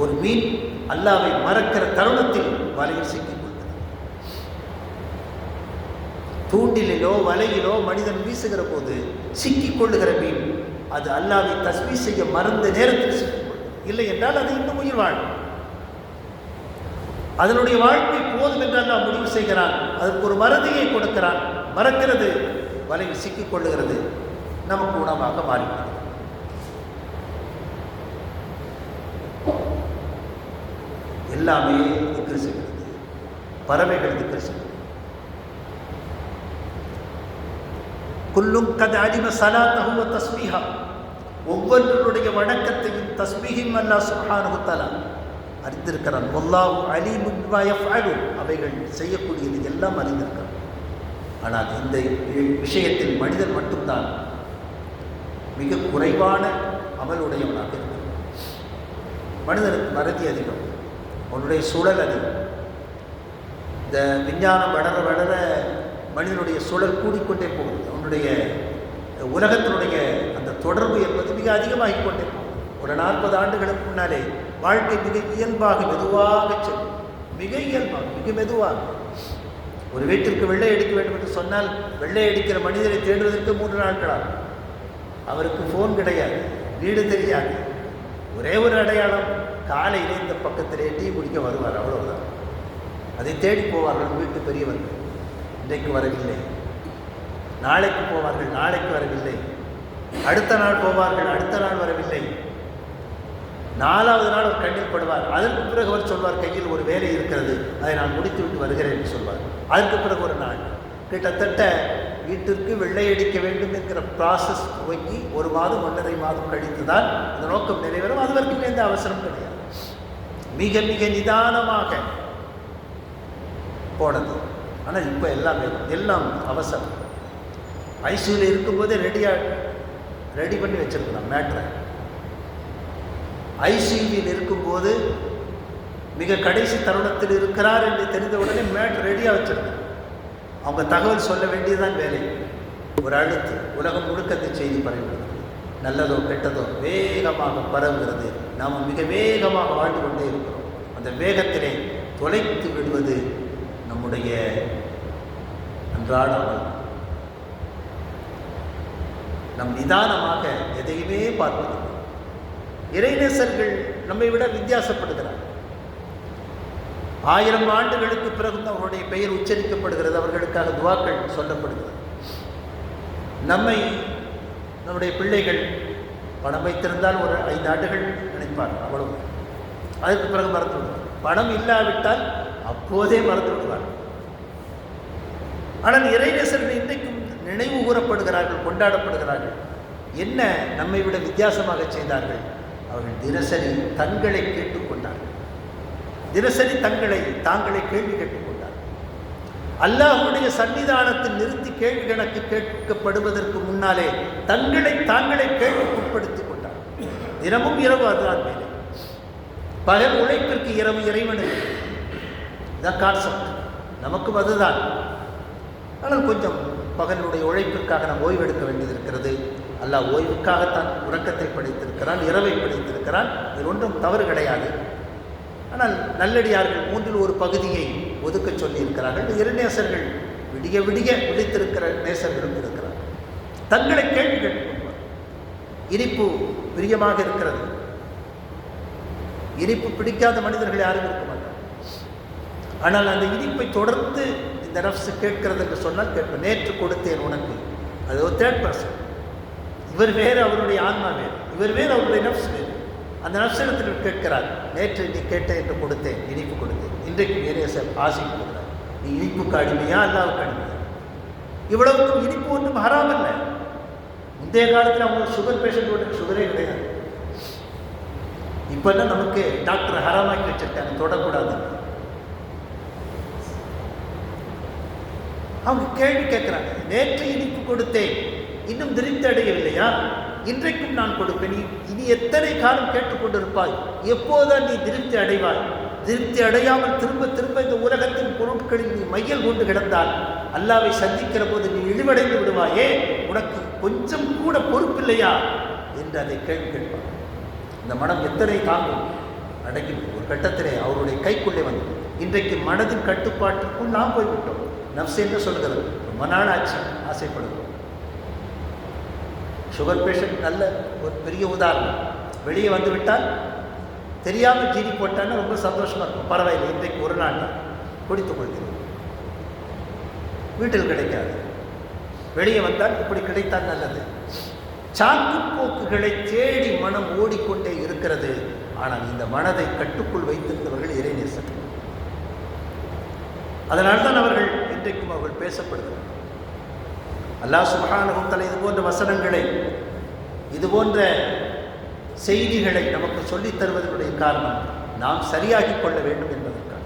ஒரு மீன் அல்லாஹ்வை மறக்கிற தருணத்தில் வலையில் சிக்கிக் கொள்கிறது. தூண்டிலோ வலையிலோ மனிதன் வீசுகிற போது சிக்கிக் கொள்ளுகிற மீன் அது அல்லாஹ்வை தஸ்பீஹ் செய்ய மறந்த நேரத்தில் சிக்கிக் கொள்ளும். இல்லை என்றால் அது இன்னும் உயிர் வாழும். அதனுடைய வாழ்க்கை போதும் என்று அல்லாஹ் முடிவு செய்கிறான், அதற்கு ஒரு மறதியை கொடுக்கிறான், மறக்கிறது, வலையில் சிக்கிக் கொள்ளுகிறது, நமக்கு உணவாக மாறிவிடுகிறது. எல்லாமே திக்ர் செய்கிறது, பறவைகள் திக்ர் செய்கிறது. குல்லும் கத் அலிம ஸலாத்தஹு வ தஸ்பீஹா, ஒவ்வொன்றுடைய வணக்கத்தையும் தஸ்பீஹையும் அல்லாஹ் சுப்ஹானஹு வ தஆலா அறிந்திருக்கிறான். வல்லாஹு அலீமுன் பிமா யஃஅலு, அவைகள் செய்யக்கூடியது எல்லாம் அறிந்திருக்கிறான். ஆனால் இந்த விஷயத்தில் மனிதன் மட்டும்தான் மிக குறைவான அமலுடையவனாக இருக்கிறான். மனிதனுக்கு மறதி அதிகம், அவனுடைய சூழல் அதிகம். இந்த விஞ்ஞானம் வளர வளர மனிதனுடைய சூழல் கூடிக்கொண்டே போகுது. அவனுடைய உலகத்தினுடைய அந்த தொடர்பு என்பது மிக அதிகமாகிக் கொண்டே போகுது. ஒரு 40 ஆண்டுகளுக்கு முன்னாலே வாழ்க்கை மிக இயல்பாக மெதுவாக செல்லும், மிக இயல்பாக மிக மெதுவாக. ஒரு வீட்டிற்கு வெள்ளை அடிக்க வேண்டும் என்று சொன்னால் வெள்ளை அடிக்கிற மனிதரை தேடுவதற்கு 3 நாட்களாகும். அவருக்கு ஃபோன் கிடையாது, வீடு தெரியாது, ஒரே ஒரு அடையாளம், காலையிலே இந்த பக்கத்திலே டீ குடிக்க வருவார், அவ்வளவுதான். அதை தேடி போவார்கள் வீட்டு பெரியவர்கள், இன்றைக்கு வரவில்லை. நாளைக்கு போவார்கள், நாளைக்கு வரவில்லை. அடுத்த நாள் போவார்கள், அடுத்த நாள் வரவில்லை. 4வது நாள் ஒரு கண்ணில் படுவார். அதற்கு பிறகு அவர் சொல்வார், கையில் ஒரு வேலை இருக்கிறது, அதை நான் முடித்துவிட்டு வருகிறேன் என்று சொல்வார். அதற்கு பிறகு ஒரு நாள், கிட்டத்தட்ட வீட்டிற்கு வெள்ளை அடிக்க வேண்டும் என்கிற ப்ராசஸ் துவங்கி 1 மாதம் 1.5 மாதம் கழித்து தான் அந்த நோக்கம் நிறைவேறும். அது வரைக்கும் எந்த அவசரம் கிடையாது, மிக மிக நிதானமாக போனது. ஆனால் இப்போ எல்லாம் அவசரம். ஐசியூவில் இருக்கும்போதே ரெடி பண்ணி வச்சிருக்கலாம் மேட்ரை. ஐசியூவில் இருக்கும்போது மிக கடைசி தருணத்தில் இருக்கிறார் என்று தெரிந்த உடனே மேட் ரெடியாக வச்சிருக்கேன். அவங்க தகவல் சொல்ல வேண்டியதுதான் வேலை. ஒரு அழுத்து உலகம் முழுக்க இந்த செய்தி பரவுகிறது, நல்லதோ கெட்டதோ வேகமாக பரவுகிறது. நாம் மிக வேகமாக வாழ்ந்து கொண்டே இருக்கிறோம். அந்த வேகத்திலே தொலைத்து விடுவது நம்முடைய அன்றாட அமல். நம் நிதானமாக எதையுமே பார்ப்பதில்லை. இறைநேசர்கள் நம்மை விட வித்தியாசப்படுகிறார். 1000 ஆண்டுகளுக்கு பிறகு அவருடைய பெயர் உச்சரிக்கப்படுகிறது, அவர்களுக்காக துவாக்கள் சொல்லப்படுகிறது. நம்முடைய பிள்ளைகள் பணம் வைத்திருந்தால் ஒரு 5 ஆண்டுகள் நினைப்பார், அவ்வளவு. அதற்கு பிறகு மறந்து விடுவார். பணம் இல்லாவிட்டால் அப்போதே மறந்து விடுவார். ஆனால் இறைநேசர்கள் இன்றைக்கும் நினைவு கூறப்படுகிறார்கள், கொண்டாடப்படுகிறார்கள். என்ன நம்மை விட வித்தியாசமாக செய்தார்கள்? அவர்கள் தினசரி தங்களை கேட்டுக்கொண்டார்கள், தினசரி தாங்களை கேள்வி கேட்டுக்கொண்டார்கள். அல்லாஹ்வுடைய சன்னிதானத்தில் நிறுத்தி கேள்வி கணக்கு கேட்கப்படுவதற்கு முன்னாலே தாங்களே கேள்விக்குட்படுத்திக் கொண்டார்கள். தினமும் இரவு அதுதான் வேலை. பகல் உழைப்பிற்கு இரவு இறைவனுக்கு, இதான் கான்செப்ட். நமக்கும் அதுதான். ஆனால் கொஞ்சம் பகலுடைய உழைப்பிற்காக நாம் ஓய்வெடுக்க வேண்டியது இருக்கிறது. அல்லாஹ் ஓய்வுக்காகத்தான் உறக்கத்தை படைத்திருக்கிறான், இரவை படைத்திருக்கிறான். இது ஒன்றும் தவறு கிடையாது. ஆனால் நல்லடியார்கள் 1/3 பகுதியை ஒதுக்க சொல்லியிருக்கிறார்கள். இறைநேசர்கள் விடிய விடிய விழித்திருக்கிற நேசர்களும் இருக்கிறார். தங்களை கேள்வி கேட்டுக்கொள்வார். இனிப்பு பிரியமாக இருக்கிறது. இனிப்பு பிடிக்காத மனிதர்கள் யாரும் இருக்க மாட்டார். ஆனால் அந்த இனிப்பை தொடர்ந்து இந்த நஃப்ஸ் கேட்கிறது என்று சொன்னால் கேட்பேன். நேற்று கொடுத்தேன் உனக்கு, அது ஒரு 3rd பர்சன். இவர் வேறு, அவருடைய ஆன்மா வேறு. இவர் வேறு, அவருடைய நஃப்ஸ் வேறு. அந்த நஃப்ஸிடத்தில் கேட்கிறார், நேற்று நீ கேட்ட என்று கொடுத்தேன், இனிப்பு கொடுத்தேன், இன்றைக்கு வேறு ஆசை கொடுக்கிறார். நீ இனிப்புக்கு அடிமையா அல்லாவுக்கு அடிமையா? இவ்வளவுக்கும் இனிப்பு ஒன்றும் ஹராம் அல்ல. முந்தைய காலத்தில் அவங்க சுகர் பேஷண்ட் சுகரே கிடையாது. இப்பெல்லாம் நமக்கு டாக்டர் ஹராமாக்கி வச்சிருக்காங்க, தொடக்கூடாது. அவங்க கேள்வி கேட்கிறாங்க, நேற்று இனிப்பு கொடுத்தேன், இன்னும் திருப்தி அடையவில்லையா? இன்றைக்கும் நான் கொடுப்பேன். இனி எத்தனை காலம் கேட்டுக்கொண்டிருப்பாய்? எப்போதான் நீ திருப்தி அடைவாய்? திருப்தி அடையாமல் திரும்ப திரும்ப இந்த உலகத்தின் பொருட்களில் நீ மையல் கொண்டு கிடந்தால் அல்லாவை சந்திக்கிற போது நீ இழிவடைந்து விடுவாயே. உனக்கு கொஞ்சம் கூட பொறுப்பில்லையா என்று அதை கேள்வி கேட்பார். இந்த மனம் எத்தனை தாங்கும்? அடங்கி ஒரு கட்டத்திலே அவருடைய கைக்குள்ளே வந்து இன்றைக்கு மனதின் கட்டுப்பாட்டுக்குள் நாம் போய்விட்டோம். நஃப்ஸ் என்ன சொல்கிறது? ரொம்ப நாள் ஆச்சு ஆசைப்படுகிறோம். சுகர் பேஷண்ட் நல்ல ஒரு பெரிய உதாரணம். வெளியே வந்து விட்டால் தெரியாமல் ஜீனி போட்டான்னு ரொம்ப சந்தோஷமாக இருக்கும். பரவாயில்லை, இன்றைக்கு ஒரு நாள் தான் குடித்துக் கொள்கிறோம். வீட்டில் கிடைக்காது, வெளியே வந்தால் இப்படி கிடைத்தால் நல்லது. சாக்கு போக்குகளை தேடி மனம் ஓடிக்கொண்டே இருக்கிறது. ஆனால் இந்த மனதை கட்டுக்குள் வைத்திருந்தவர்கள் இறைநேசர். அதனால்தான் அவர்கள் இன்றைக்கும் அவர்கள் பேசப்படுகிறார். அல்லாஹ் சுப்ஹானஹு வ தஆலா இது போன்ற வசனங்களை, இது போன்ற செய்திகளை நமக்கு சொல்லித் தருவதனுடைய காரணம் நாம் சரியாகி கொள்ள வேண்டும் என்பதற்காக.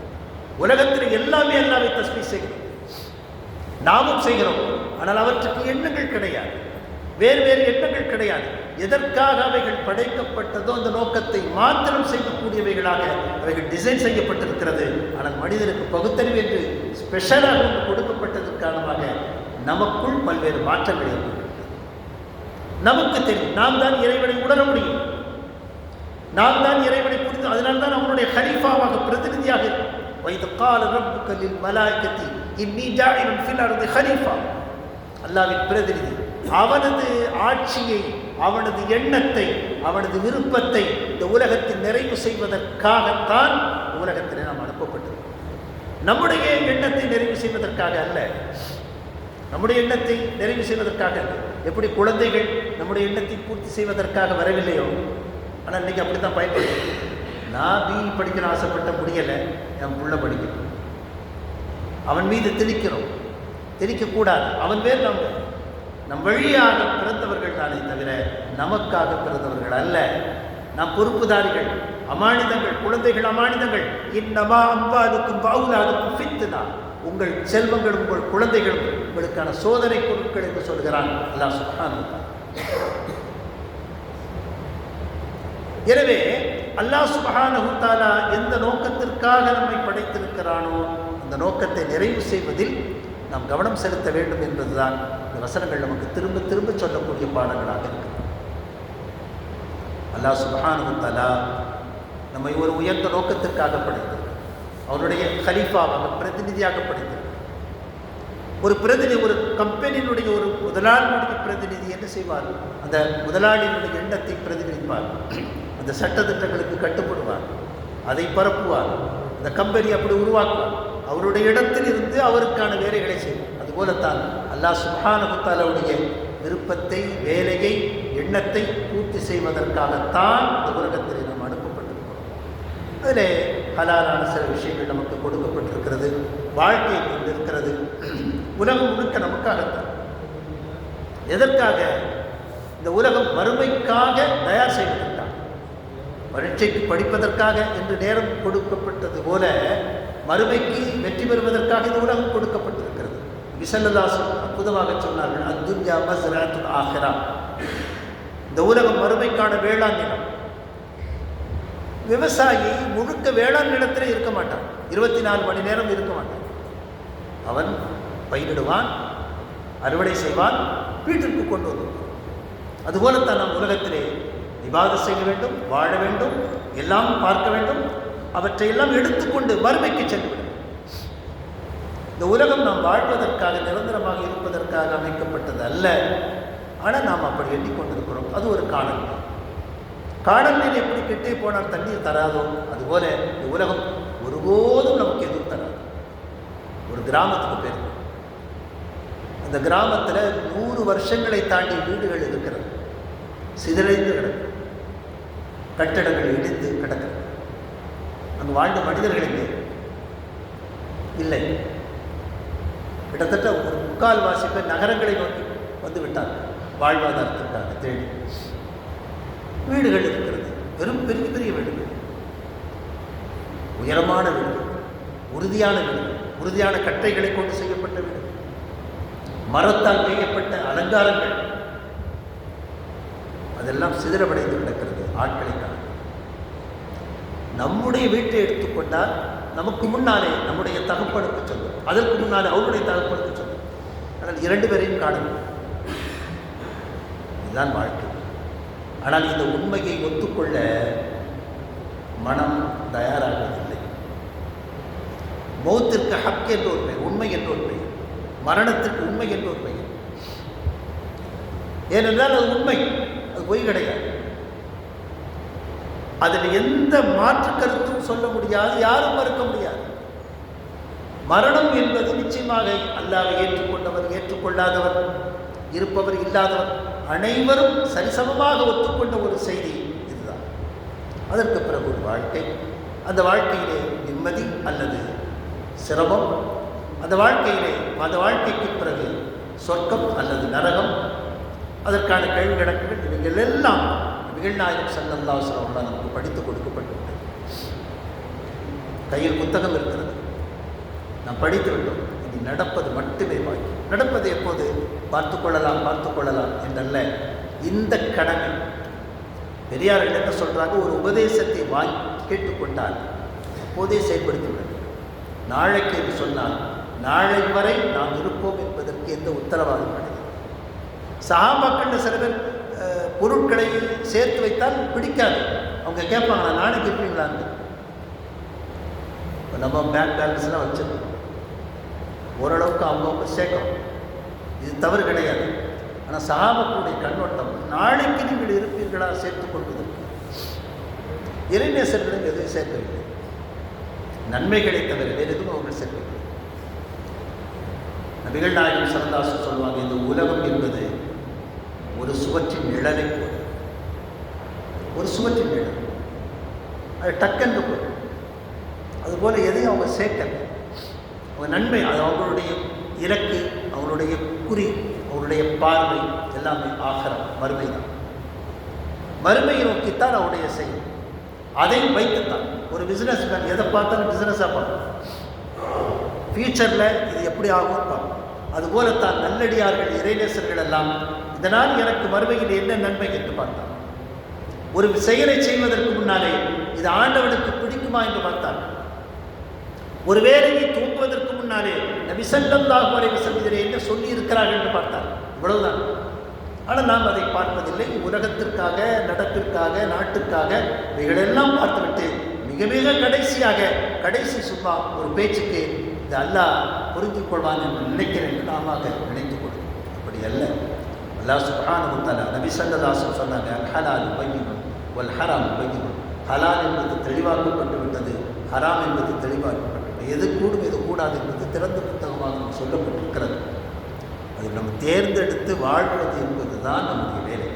உலகத்தில் எல்லாமே அல்லாஹ்வை தஸ்பீஹ் செய்கிறோம், நாமும் செய்கிறோம். ஆனால் அவற்றுக்கு எண்ணங்கள் கிடையாது, வேறு வேறு எண்ணங்கள் கிடையாது. எதற்காக அவைகள் படைக்கப்பட்டதோ அந்த நோக்கத்தை மாத்திரம் செய்யக்கூடியவைகளாக அவைகள் டிசைன் செய்யப்பட்டிருக்கிறது. ஆனால் மனிதனுக்கு பகுத்தறிவு என்று ஸ்பெஷலாக கொடுக்கப்பட்டதன் காரணமாக நமக்குள் பல்வேறு மாற்றங்கள் ஏற்படுகிறது. நமக்கு தெரியும், நாம் தான் இறைவனை உணர முடியும், நாம் தான் இறைவனை புரிந்து, அதனால்தான் அவனுடைய ஹலீஃபாவாக பிரதிநிதியாக வைது கால ரப்புக லில் மலாயிகத்தி இன்னி ஜாஇலுன் ஃபில் அர்தி ஹலீஃபா. அல்லாஹ்வின் பிரதிநிதி. அவனது ஆட்சியை, அவனது எண்ணத்தை, அவனது விருப்பத்தை இந்த உலகத்தில் நிறைவு செய்வதற்காகத்தான் உலகத்திலே நாம் அனுப்பப்பட்டிருக்கிறோம். நம்முடைய எண்ணத்தை நிறைவு செய்வதற்காக அல்ல, நம்முடைய எண்ணத்தை நிறைவு செய்வதற்காக அல்ல. எப்படி குழந்தைகள் நம்முடைய எண்ணத்தை பூர்த்தி செய்வதற்காக வரவில்லையோ, ஆனால் இன்றைக்கி அப்படி தான் பயன்படுது. நான் பிஇ படிக்கிற ஆசைப்பட்ட முடியலை, என் புள்ள படிக்கணும், அவன் மீது திணிக்கிறோம். திணிக்கக்கூடாது. அவன் வேறு நாம் நம் வழியாக பிறந்தவர்கள் தானே தவிர நமக்காக பிறந்தவர்கள் அல்ல. நாம் பொறுப்புதாரிகள், அமானிதங்கள். குழந்தைகள் அமானிதங்கள். இன்னமா அம்பாலுக்கும் பாவுலாதுக்கும் ஃபித்னா. உங்கள் செல்வங்களும் உங்கள் குழந்தைகளும் உங்களுக்கான சோதனை பொருட்கள் என்று சொல்கிறான் அல்லாஹ் சுப்ஹானஹு வ தஆலா. எனவே அல்லாஹ் சுப்ஹானஹு வ தஆலா எந்த நோக்கத்திற்காக நம்மை படைத்திருக்கிறானோ அந்த நோக்கத்தை நிறைவு செய்வதில் நாம் கவனம் செலுத்த வேண்டும் என்பதுதான் இந்த வசனங்கள் நமக்கு திரும்ப திரும்ப சொல்லக்கூடிய பாடங்களாக இருக்கிறது. அல்லாஹ் சுப்ஹானஹு வ தஆலா நம்மை ஒரு உயர்ந்த நோக்கத்திற்காக படைத்தார். அவருடைய கலீஃபாவாக, பிரதிநிதியாக படைத்தார். ஒரு பிரதிநிதி, ஒரு கம்பெனியினுடைய ஒரு முதலாளியுடைய பிரதிநிதி என்ன செய்வார்? அந்த முதலாளியினுடைய எண்ணத்தை பிரதிநிதிப்பார், அந்த சட்டத்திட்டங்களுக்கு கட்டுப்படுவார், அதை பரப்புவார், அந்த கம்பெனி அப்படி உருவாக்குவார். அவருடைய இடத்தில் இருந்து அவருக்கான வேலைகளை செய்வார். அதுபோலத்தான் அல்லாஹ் சுப்ஹானஹு வ தஆலாவுடைய விருப்பத்தை, வேலையை, எண்ணத்தை பூர்த்தி செய்வதற்காகத்தான் இந்த உலகத்தில் நாம் அனுப்பப்பட்டிருக்கிறோம். அதில் ஹலாலான சில விஷயங்கள் நமக்கு கொடுக்கப்பட்டிருக்கிறது, வாழ்க்கை கொண்டிருக்கிறது. உலகம் முழுக்க நமக்காகத்தான். எதற்காக? இந்த உலகம் வறுமைக்காக தயார் செய்வதற்காக, பரீட்சைக்கு படிப்பதற்காக என்று நேரம் கொடுக்கப்பட்டது போல மறுமைக்கு வெற்றி பெறுவதற்காக இந்த உலகம் கொடுக்கப்பட்டிருக்கிறது. ஸல்லல்லாஹு அற்புதமாக சொன்னார்கள், அத்துன்யா மஸ்ரஅத்துல் ஆஹிரா. இந்த உலகம் மறுமைக்கான வேளாண் நிலம். விவசாயி முழுக்க வேளாண் நிலத்திலே இருக்க மாட்டான், 24 மணி நேரம் இருக்க மாட்டான். அவன் பயிரிடுவான், அறுவடை செய்வான், வீட்டிற்கு கொண்டு வருவான். அதுபோலத்தான் நாம் உலகத்திலே இபாதத் செய்ய வேண்டும், வாழ வேண்டும், எல்லாம் பார்க்க வேண்டும். அவற்றையெல்லாம் எடுத்துக்கொண்டு மறுமைக்கு சென்று விடும். இந்த உலகம் நாம் வாழ்வதற்காக, நிரந்தரமாக இருப்பதற்காக அமைக்கப்பட்டது அல்ல. ஆனால் நாம் அப்படி எண்ணிக்கொண்டிருக்கிறோம். அது ஒரு காணல். காணல் நீர் எப்படி கெட்டே போனால் தண்ணீர் தராதோ, அதுபோல இந்த உலகம் ஒருபோதும் நமக்கு எதுவும் தராது. ஒரு கிராமத்துக்கு பேர், அந்த கிராமத்தில் 100 வருஷங்களை தாண்டி வீடுகள் இருக்கிறது, சிதறைந்து கிடக்கு, கட்டடங்கள் இடிந்து கிடக்கிறது. அங்கு வாழ்ந்த மனிதர்கள் இல்லை. கிட்டத்தட்ட ஒரு 3/4 பேர் நகரங்களை நோக்கி வந்து விட்டார்கள் வாழ்வாதாரத்திற்காக தேடி. வீடுகள் இருக்கிறது, வெறும் பெரிய பெரிய வீடுகள், உயரமான வீடுகள், உறுதியான வீடுகள், உறுதியான கட்டைகளை கொண்டு செய்யப்பட்ட வீடுகள், மரத்தால் செய்யப்பட்ட அலங்காரங்கள், அதெல்லாம் சிதறவடைந்து கிடக்கிறது ஆட்களை காண. நம்முடைய வீட்டை எடுத்துக்கொண்டால் நமக்கு முன்னாலே நம்முடைய தகப்பனுக்கு சொல்லும், அதற்கு முன்னாலே அவருடைய தகப்பனுக்கு சொல்லும். ஆனால் 2 பேரையும் காணணும். இதுதான் வாழ்க்கை. ஆனால் இந்த உண்மையை ஒத்துக்கொள்ள மனம் தயாராகவில்லை. மௌத்திற்கு ஹக் என்ற ஒரு பெயர், உண்மை என்ற ஒரு பெயர், மரணத்திற்கு உண்மை என்ற ஒரு பெயர். ஏனென்றால் அது உண்மை, அது பொய் கிடையாது. அதில் எந்த மாற்று கருத்தும் சொல்ல முடியாது, யாரும் மறுக்க முடியாது. மரணம் என்பது நிச்சயமாக அல்லாஹ்வை ஏற்றுக்கொண்டவர், ஏற்றுக்கொள்ளாதவர், இருப்பவர், இல்லாதவர் அனைவரும் சரிசமமாக ஒத்துக்கொண்ட ஒரு செய்தி இதுதான். அதற்கு பிறகு ஒரு வாழ்க்கை, அந்த வாழ்க்கையிலே நிம்மதி அல்லது சிரமம், அந்த வாழ்க்கைக்கு பிறகு சொர்க்கம் அல்லது நரகம், அதற்கான கேள்வி கணக்குகள், இவைகள் எல்லாம் நபிகள் நாயகம் ஸல்லல்லாஹு அலைஹி வஸல்லம் நமக்கு படித்து கொடுக்கப்பட்டுள்ளது. கையில் புத்தகம் இருக்கிறது, நாம் படித்து விட்டோம். இது நடப்பது மட்டுமே பாக்கி. நடப்பது எப்போது பார்த்து கொள்ளலாம் என்றல்ல, இந்த கடமை. பெரியார்கள் என்ன சொல்றாங்க, ஒரு உபதேசத்தை வாங்கி கேட்டுக்கொண்டால் அப்போதே செயல்படுத்தி விட வேண்டும். நாளைக்கு என்று சொன்னால் நாளை வரை நாம் இருப்போம் என்பதற்கு எந்த உத்தரவாதம் கிடையாது. சஹாபாக்கள் சில பேர் பொருட்களை சேர்த்து வைத்தால் பிடிக்காது, அவங்க கேட்பாங்க நாளைக்கு இருப்பீங்களான்னு. நம்ம பேங்க் பேலன்ஸ்லாம் வச்சிருக்கோம், ஓரளவுக்கு அவங்க சேர்க்கணும், இது தவறு கிடையாது. ஆனால் சஹாபாக்களுடைய கண்ணோட்டம் நாளைக்கு நீங்கள் இருப்பீர்களா சேர்த்துக் கொள்வதற்கு. இறைநேசர்களும் எதுவும் சேர்க்கவில்லை, நன்மைகளை தவிர வேறு எதுவும் அவர்கள் சேர்க்கவில்லை. நபிகள் நாயகம் ஸல்லல்லாஹு அலைஹி வஸல்லம் சொல்வாங்க, இந்த உலகம் என்பது ஒரு சுவற்றின் நிழலை போல, ஒரு சுவற்றின் நிழல், அது டக்கென்று போகும். அதுபோல் எதையும் அவங்க சேர்க்கல. அவங்க நன்மை, அது அவங்களுடைய இலக்கு, அவங்களுடைய குறி, அவருடைய பார்வை எல்லாமே ஆகிரம், மறுமை தான். மறுமையை நோக்கித்தான் அவருடைய செயல். அதை வைத்துத்தான் ஒரு பிஸ்னஸ் மேன் எதை பார்த்தாலும் பிஸ்னஸாக பார்ப்போம், ஃபியூச்சரில் இது எப்படி ஆகும் பார்ப்போம். அதுபோலத்தான் நல்லடியார்கள், இறைநேசர்கள் எல்லாம் இதனால் எனக்கு மறுமையில் என்ன நன்மை என்று பார்த்தார். ஒரு செயலை செய்வதற்கு முன்னாலே இது ஆண்டவனுக்கு பிடிக்குமா என்று பார்த்தார். ஒரு வேலையை தூங்குவதற்கு முன்னாலே நபி ஸல்லல்லாஹு அலைஹி வஸல்லம் இதில் என்ன சொல்லி இருக்கிறார்கள் என்று பார்த்தார். இவ்வளவுதான். ஆனால் நாம் அதை பார்ப்பதில்லை. உலகத்திற்காக, நடப்பிற்காக, நாட்டுக்காக இவைகளெல்லாம் பார்த்துவிட்டு மிக மிக கடைசி சும்மா ஒரு பேச்சுக்கு இது அல்லாஹ் புரிந்து கொள்வான் என்று நினைக்கிறேன் என்று நாம நினைத்துக் கொள்வோம். அப்படி அல்ல. அல்லாஹ் சுப்ஹானஹு வ தஆலா நபி ஸல்லல்லாஹு அலைஹி வஸல்லம் சொன்னாங்க, அல் ஹலால் பையினுன் வல் ஹராம் பையினுன். ஹலால் என்பது தெளிவாக்கப்பட்டு விட்டது, ஹராம் என்பது தெளிவாக்கப்பட்டது. எது கூடும் எது கூடாது என்பது திறந்த புத்தகமாக சொல்லப்பட்டிருக்கிறது. அதை நம்ம தேர்ந்தெடுத்து வாழ்வது என்பது தான் நம்முடைய வேலை.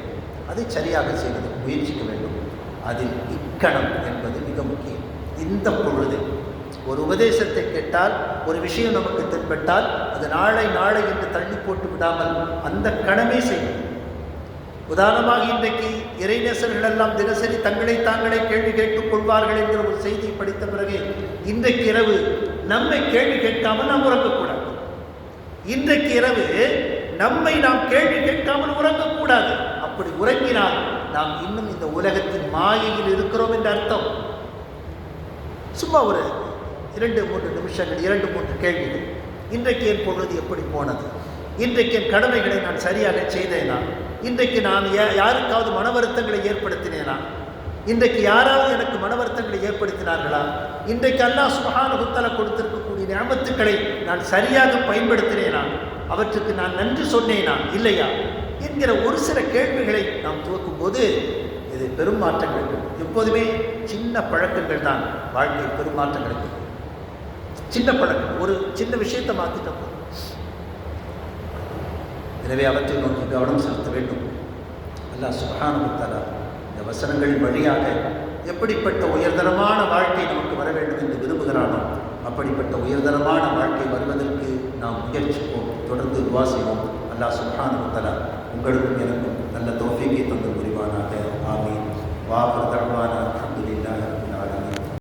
அதை சரியாக செய்வது முயற்சிக்க வேண்டும். அதில் இக்கணம் என்பது மிக முக்கியம். இந்த பொழுது ஒரு உபதேசத்தை கேட்டால், ஒரு விஷயம் நமக்கு தென்பட்டால், அது நாளை என்று தள்ளி போட்டு விடாமல் அந்த கடமை செய்யும். உதாரணமாக இன்றைக்கு இறைநேசர்கள் எல்லாம் தினசரி தங்களை தாங்களே கேள்வி கேட்டுக் கொள்வார்கள் என்கிற ஒரு செய்தியை படித்த பிறகு இன்றைக்கு இரவு நம்மை கேள்வி கேட்காமல் நாம் உறங்கக்கூடாது. இன்றைக்கு இரவு நம்மை நாம் கேள்வி கேட்காமல் உறங்கக்கூடாது. அப்படி உறங்கினால் நாம் இன்னும் இந்த உலகத்தின் மாயையில் இருக்கிறோம் என்ற அர்த்தம். சும்மா ஒரு 2-3 நிமிஷங்கள், 2-3 கேள்விகள். இன்றைக்கு என் பொழுது எப்படி போனது? இன்றைக்கு என் கடமைகளை நான் சரியாக செய்தேனா? இன்றைக்கு நான் யாருக்காவது மன வருத்தங்களை ஏற்படுத்தினேனா? இன்றைக்கு யாராவது எனக்கு மன வருத்தங்களை ஏற்படுத்தினார்களா? இன்றைக்கு அல்லாஹ் சுப்ஹானஹு வ தஆலா கொடுத்திருக்கக்கூடிய நிஅமத்துக்களை நான் சரியாக பயன்படுத்தினேனா? அவற்றுக்கு நான் நன்றி சொன்னேனா இல்லையா என்கிற ஒரு சில கேள்விகளை நாம் துவக்கும் போது இது பெரும் மாற்றங்கள். எப்போதுமே சின்ன பழக்கங்கள் தான் வாழ்க்கை பெரும் மாற்றங்களுக்கு. சின்ன பழக்கம், ஒரு சின்ன விஷயத்தை மாற்றிட்டோம். எனவே அவற்றை நோக்கி கவனம் செலுத்த வேண்டும். அல்லாஹ் சுப்ஹானஹு வ தஆலா இந்த வசனங்களின் வழியாக எப்படிப்பட்ட உயர்தரமான வாழ்க்கை நமக்கு வர வேண்டும் என்று விரும்புகிறானோ அப்படிப்பட்ட உயர்தரமான வாழ்க்கை வருவதற்கு நாம் முயற்சிப்போம், தொடர்ந்து துஆ செய்வோம். அல்லாஹ் சுப்ஹானஹு வ தஆலா உங்களுக்கும் எனக்கும் நல்ல தௌஃபீகை தந்து புரிவானாக. ஆமீன். வா ஆகிரு தஅவானா